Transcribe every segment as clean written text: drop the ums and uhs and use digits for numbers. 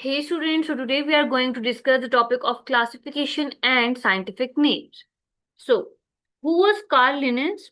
Hey students, so today we are going to discuss the topic of classification and scientific names. So, who was Carl Linnaeus?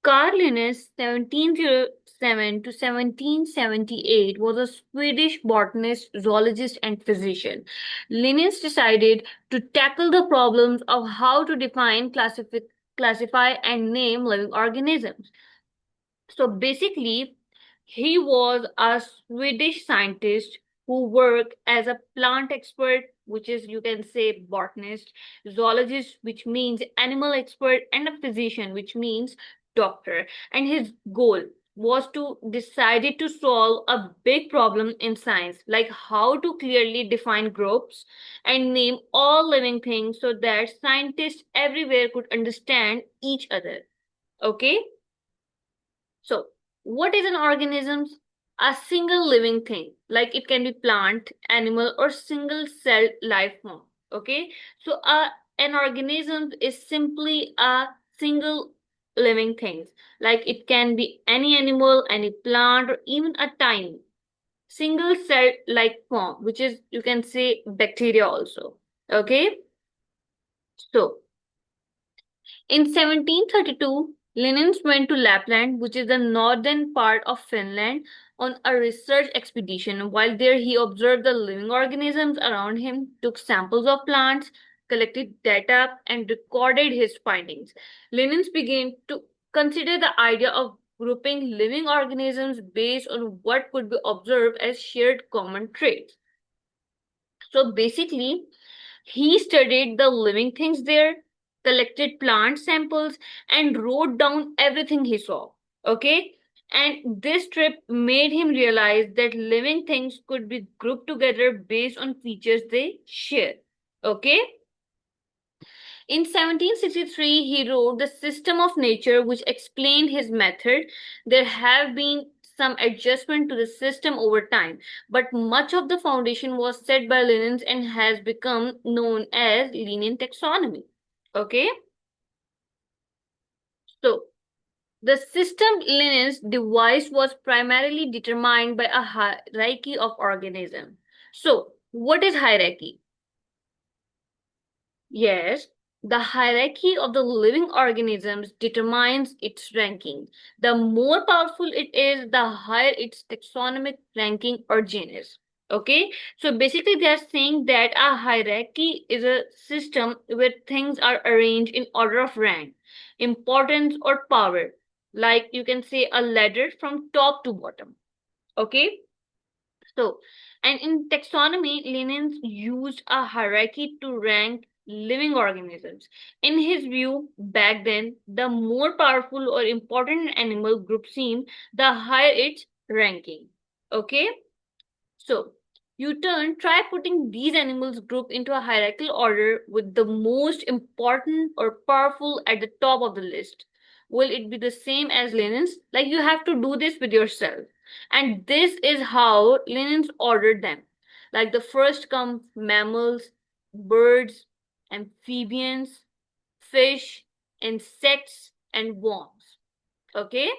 Carl Linnaeus, 1707 to 1778, was a Swedish botanist, zoologist, and physician. Linnaeus decided to tackle the problems of how to define, classify, and name living organisms. So basically, he was a Swedish scientist who worked as a plant expert, which is you can say botanist, zoologist, which means animal expert, and a physician, which means doctor. And his goal was to decided to solve a big problem in science, like how to clearly define groups and name all living things so that scientists everywhere could understand each other. Okay? So, what is an organism? A single living thing, like it can be plant, animal, or single cell life form. Okay, so an organism is simply a single living thing. Like it can be any animal, any plant, or even a tiny single cell like form, which is you can say bacteria also. Okay, so in 1732, Linnaeus went to Lapland, which is the northern part of Finland, on a research expedition. While there, he observed the living organisms around him, took samples of plants, collected data, and recorded his findings. Linnaeus began to consider the idea of grouping living organisms based on what could be observed as shared common traits. So basically, he studied the living things there, collected plant samples, and wrote down everything he saw. Okay? And this trip made him realize that living things could be grouped together based on features they share. Okay? In 1763, he wrote The System of Nature, which explained his method. There have been some adjustment to the system over time, but much of the foundation was set by Linnaeus and has become known as Linnaean taxonomy. Okay, so the system Linnaeus devised was primarily determined by a hierarchy of organisms. So, what is hierarchy? Yes, the hierarchy of the living organisms determines its ranking. The more powerful it is, the higher its taxonomic ranking or genus. Okay, so basically, they are saying that a hierarchy is a system where things are arranged in order of rank, importance, or power. Like you can say a ladder from top to bottom. Okay, so, and in taxonomy, Linnaeus used a hierarchy to rank living organisms. In his view, back then, the more powerful or important an animal group seemed, the higher its ranking. Okay? So, try putting these animals group into a hierarchical order with the most important or powerful at the top of the list. Will it be the same as Linnaeus? Like you have to do this with yourself. And this is how Linnaeus ordered them. Like the first come mammals, birds, amphibians, fish, insects, and worms. Okay?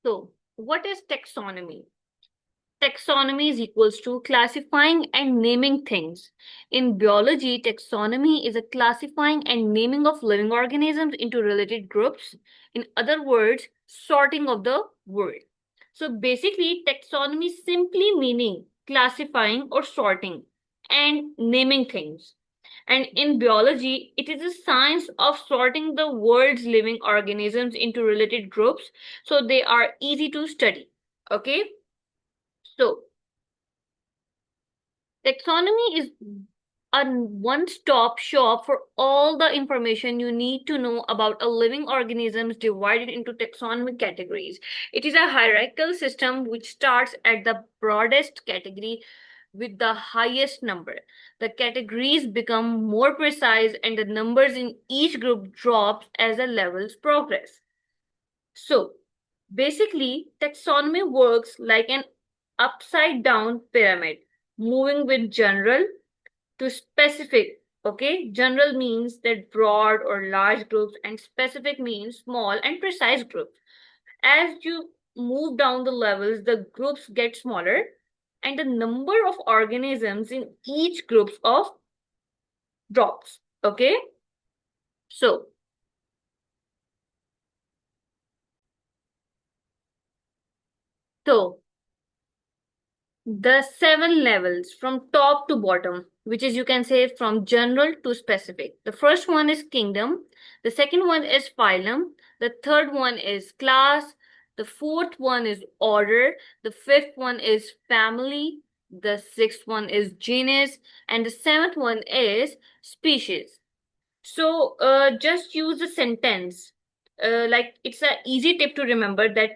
So, what is taxonomy? Taxonomy is equals to classifying and naming things. In biology, taxonomy is a classifying and naming of living organisms into related groups. In other words, sorting of the world. So basically, taxonomy simply meaning classifying or sorting and naming things. And in biology, it is a science of sorting the world's living organisms into related groups so they are easy to study. Okay? So, taxonomy is a one-stop shop for all the information you need to know about a living organisms divided into taxonomic categories. It is a hierarchical system which starts at the broadest category with the highest number. The categories become more precise and the numbers in each group drops as the levels progress. So, basically, taxonomy works like an upside down pyramid, moving with general to specific. Okay, general means that broad or large groups, and specific means small and precise groups. As you move down the levels, the groups get smaller, and the number of organisms in each group of drops. Okay, so so the 7 levels from top to bottom, which is you can say from general to specific. The first one is kingdom, the second one is phylum, the third one is class, the fourth one is order, the fifth one is family, the sixth one is genus, and the seventh one is species. So just use a sentence. Like it's a easy tip to remember that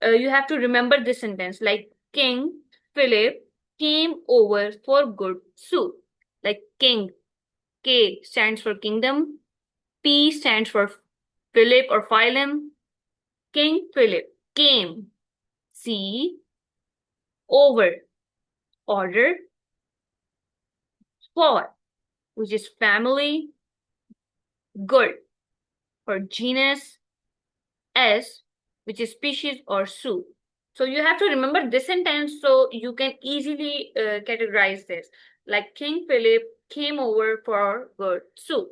you have to remember this sentence like King Philip came over for good soup. Like King, K stands for kingdom, P stands for Philip or phylum. King Philip came, C over order for, which is family, good for genus, S, which is species or soup. So you have to remember this sentence so you can easily categorize this. Like King Philip came over for good soup.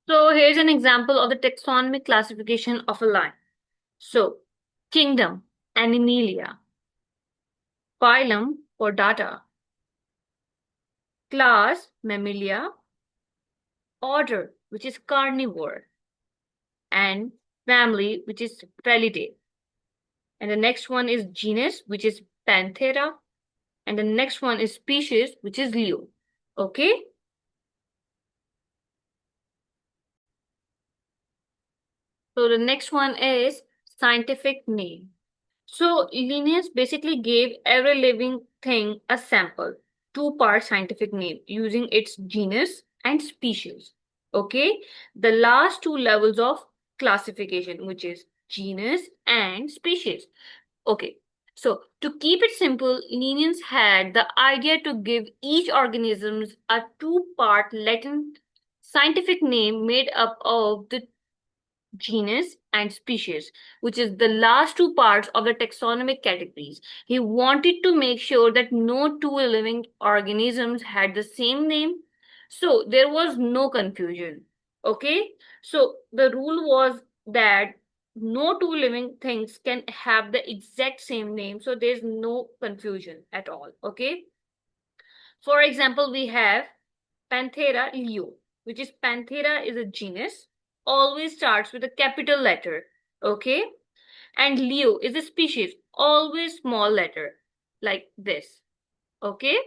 So here's an example of the taxonomic classification of a line. So kingdom, Animalia. Phylum for data. Class, Mammalia. Order, which is carnivore. And family, which is Felidae. And the next one is genus, which is Panthera. And the next one is species, which is Leo. Okay? So the next one is scientific name. So Linnaeus basically gave every living thing a sample, two-part scientific name using its genus and species. Okay? The last two levels of classification, which is genus and species. Okay, so to keep it simple, Linnaeus had the idea to give each organisms a two-part Latin scientific name made up of the genus and species, which is the last two parts of the taxonomic categories. He wanted to make sure that no two living organisms had the same name, so there was no confusion. Okay, so the rule was that no two living things can have the exact same name, so there's no confusion at all. Okay, for example, we have Panthera leo, which is Panthera is a genus, always starts with a capital letter. Okay, and Leo is a species, always small letter, like this. Okay,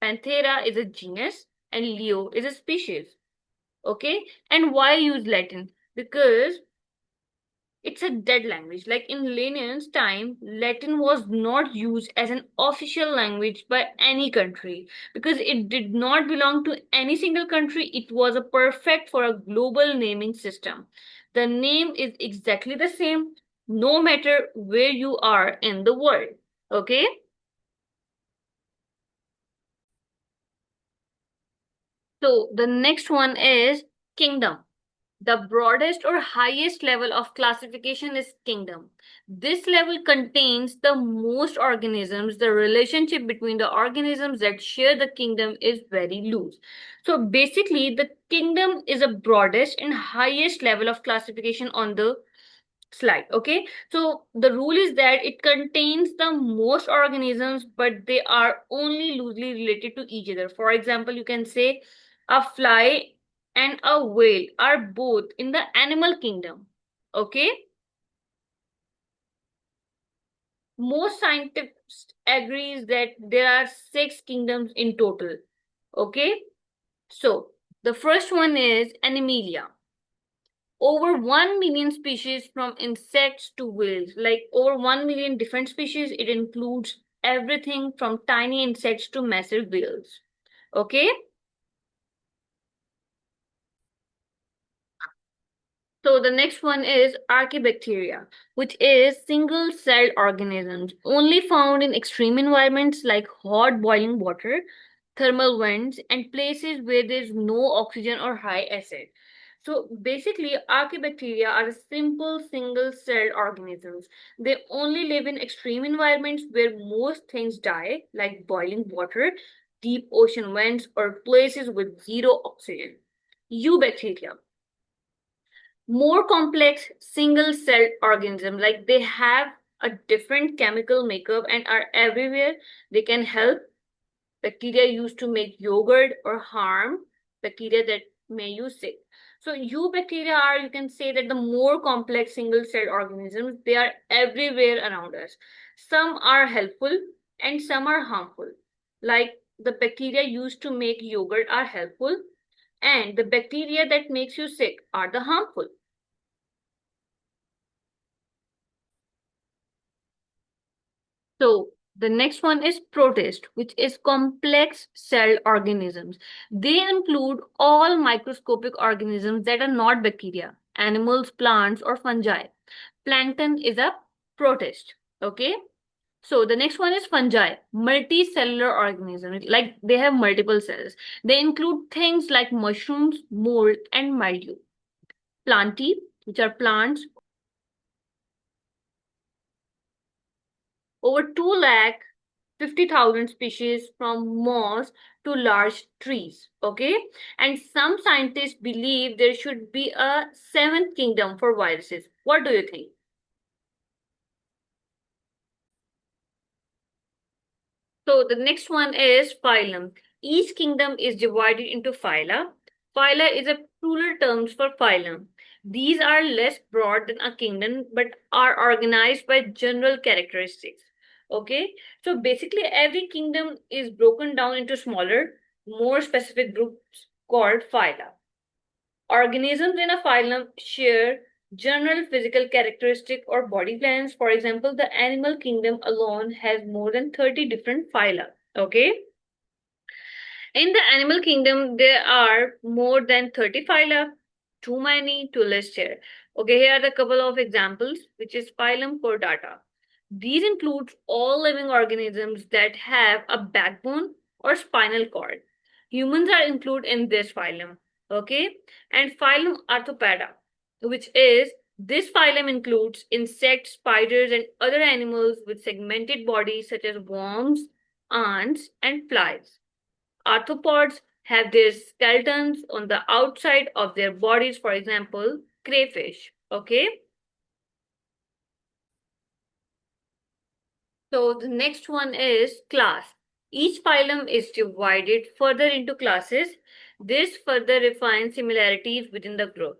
Panthera is a genus and Leo is a species. Okay, and why use Latin? Because it's a dead language. Like in Linnaeus' time, Latin was not used as an official language by any country because it did not belong to any single country. It was a perfect for a global naming system. The name is exactly the same no matter where you are in the world. Okay? So the next one is kingdom. The broadest or highest level of classification is kingdom. This level contains the most organisms. The relationship between the organisms that share the kingdom is very loose. So basically, the kingdom is the broadest and highest level of classification on the slide. Okay, so the rule is that it contains the most organisms, but they are only loosely related to each other. For example, you can say a fly and a whale are both in the animal kingdom. Okay, most scientists agrees that there are 6 kingdoms in total. Okay, so the first one is Animalia. Over 1 million species from insects to whales, like over 1 million different species. It includes everything from tiny insects to massive whales. Okay, so the next one is Archaebacteria, which is single-celled organisms only found in extreme environments like hot boiling water, thermal vents, and places where there's no oxygen or high acid. So basically, archaebacteria are simple single-celled organisms. They only live in extreme environments where most things die, like boiling water, deep ocean vents, or places with zero oxygen. Eubacteria, more complex single-celled organisms, like they have a different chemical makeup and are everywhere. They can help bacteria used to make yogurt or harm bacteria that may you sick. So eubacteria are, you can say that the more complex single-celled organisms, they are everywhere around us. Some are helpful and some are harmful. Like the bacteria used to make yogurt are helpful, and the bacteria that makes you sick are the harmful. So the next one is protist, which is complex cell organisms. They include all microscopic organisms that are not bacteria, animals, plants, or fungi. Plankton is a protist. Okay. So the next one is fungi, multicellular organisms. Like they have multiple cells. They include things like mushrooms, mold, and mildew. Plantae, which are plants, over 2 lakh 50,000 species from moss to large trees. Okay. And some scientists believe there should be a seventh kingdom for viruses. What do you think? So the next one is phylum. Each kingdom is divided into phyla. Phyla is a plural term for phylum. These are less broad than a kingdom but are organized by general characteristics. Okay, so basically every kingdom is broken down into smaller, more specific groups called phyla. Organisms in a phylum share general physical characteristic or body plans. For example, the animal kingdom alone has more than 30 different phyla. Okay. In the animal kingdom, there are more than 30 phyla, too many to list here. Okay, here are the couple of examples, which is phylum Chordata. These include all living organisms that have a backbone or spinal cord. Humans are included in this phylum. Okay, and phylum Arthropoda, which is this phylum includes insects, spiders, and other animals with segmented bodies such as worms, ants, and flies. Arthropods have their skeletons on the outside of their bodies, for example, crayfish. Okay, so the next one is class. Each phylum is divided further into classes. This further refines similarities within the group.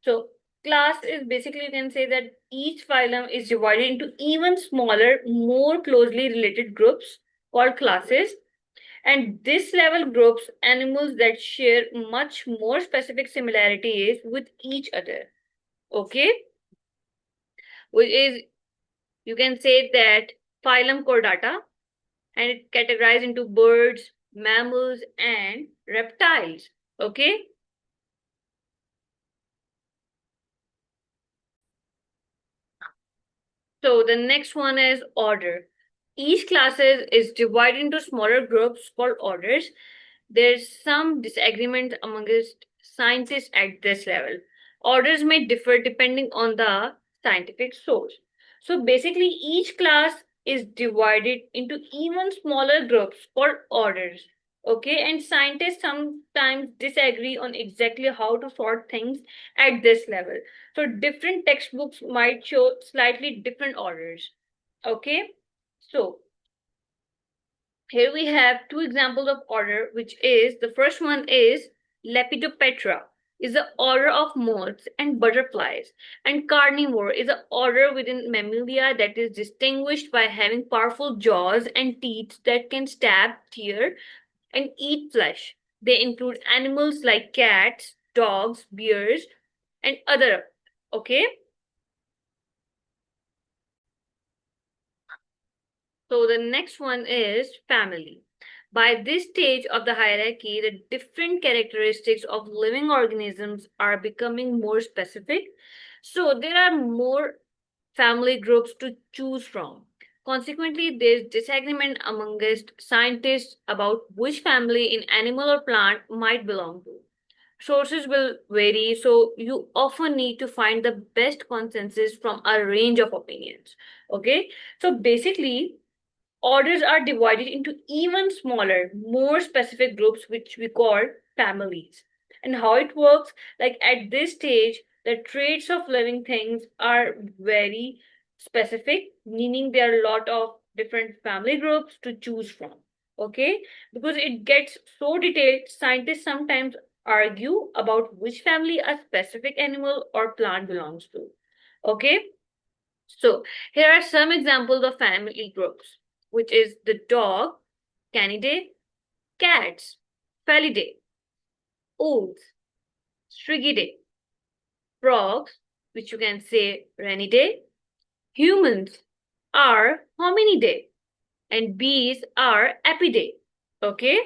So, class is basically, you can say that each phylum is divided into even smaller, more closely related groups called classes. And this level groups animals that share much more specific similarities with each other. Okay, which is, you can say that phylum Chordata, and it categorized into birds, mammals, and reptiles. Okay, so the next one is order. Each classes is divided into smaller groups called orders. There's some disagreement amongst scientists at this level. Orders may differ depending on the scientific source. So basically, each class is divided into even smaller groups called orders. Okay, and scientists sometimes disagree on exactly how to sort things at this level. So different textbooks might show slightly different orders. Okay, so here we have two examples of order, which is the first one is Lepidoptera, is the order of moths and butterflies, and carnivore is an order within mammalia that is distinguished by having powerful jaws and teeth that can stab, tear, and eat flesh. They include animals like cats, dogs, bears, and other. Okay. So the next one is family. By this stage of the hierarchy, the different characteristics of living organisms are becoming more specific. So there are more family groups to choose from. Consequently, there's disagreement amongst scientists about which family in animal or plant might belong to. sources will vary, so you often need to find the best consensus from a range of opinions. Okay, so basically, orders are divided into even smaller, more specific groups, which we call families. And how it works, like at this stage, the traits of living things are very specific, meaning there are a lot of different family groups to choose from. Okay, because it gets so detailed, scientists sometimes argue about which family a specific animal or plant belongs to. Okay, so here are some examples of family groups, which is the dog, Canidae, cats, Felidae, owls, Strigidae, frogs, which you can say Renidae, humans are Hominidae, and bees are Apidae. Okay,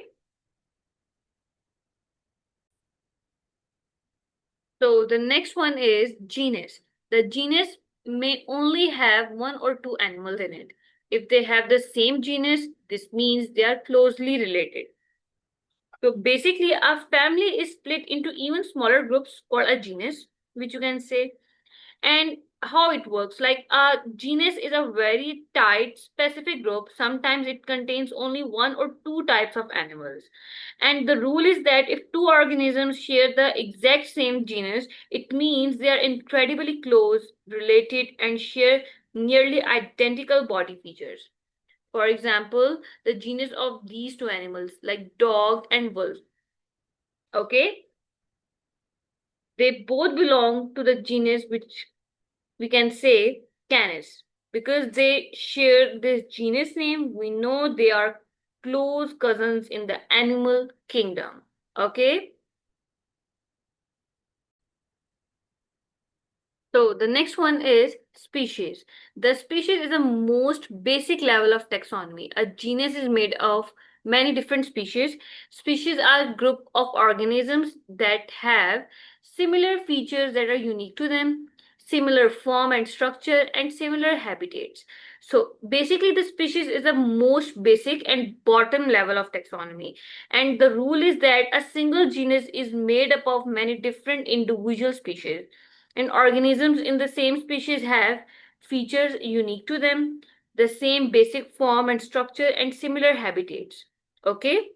so the next one is genus. The genus may only have one or two animals in it. If they have the same genus, this means they are closely related. So basically, a family is split into even smaller groups called a genus, which you can say. And how it works, like a genus is a very tight, specific group. Sometimes it contains only one or two types of animals. And the rule is that if two organisms share the exact same genus, it means they are incredibly close, related, and share nearly identical body features. For example, the genus of these two animals, like dog and wolf, okay, they both belong to the genus which we can say Canis. Because they share this genus name, we know they are close cousins in the animal kingdom. Okay, so the next one is species. The species is the most basic level of taxonomy. A genus is made of many different species. Species are a group of organisms that have similar features that are unique to them, similar form and structure, and similar habitats. So basically, the species is the most basic and bottom level of taxonomy. And the rule is that a single genus is made up of many different individual species, and organisms in the same species have features unique to them, the same basic form and structure, and similar habitats. Okay?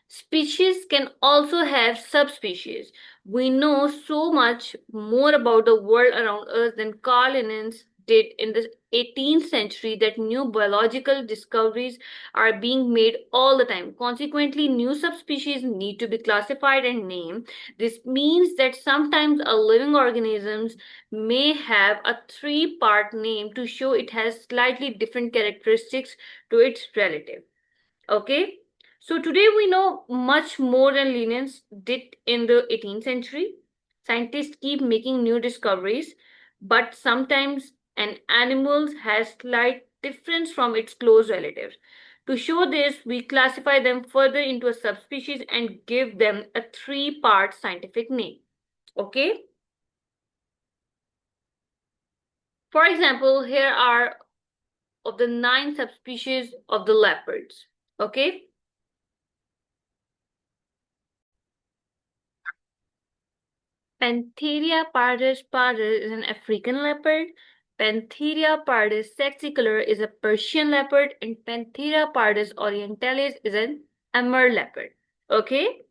Species can also have subspecies. We know so much more about the world around us than Carl Linnaeus did in the 18th century, that new biological discoveries are being made all the time. Consequently, new subspecies need to be classified and named. This means that sometimes a living organism may have a three-part name to show it has slightly different characteristics to its relative. Okay, so today we know much more than Linnaeus did in the 18th century. Scientists keep making new discoveries, but sometimes an animal has slight difference from its close relatives. To show this, we classify them further into a subspecies and give them a three-part scientific name. Okay, for example, here are of the 9 subspecies of the leopards. Okay, Panthera pardus pardus is an African leopard. Panthera pardus saxicolor is a Persian leopard, and Panthera pardus orientalis is an Amur leopard. Okay,